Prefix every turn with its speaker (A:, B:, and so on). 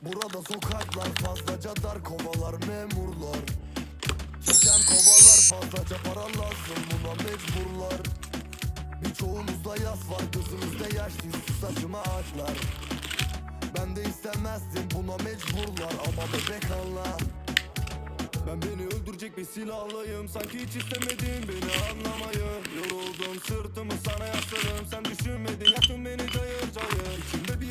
A: Burada sokaklar fazlaca dar, kovalar memurlar. Çeken kovalar fazlaca para lazım, buna mecburlar. Birçoğunuzda yas var, gözünüzde yaş değil, saçıma ağaçlar. Ben de istemezdim, buna mecburlar ama bebek anla. Ben beni öldürecek bir silahlıyım, sanki hiç istemedin beni anlamayı. Yoruldum, sırtımı sana yasladım, sen düşünmedin, yaktın beni cayır cayır. İçimde bir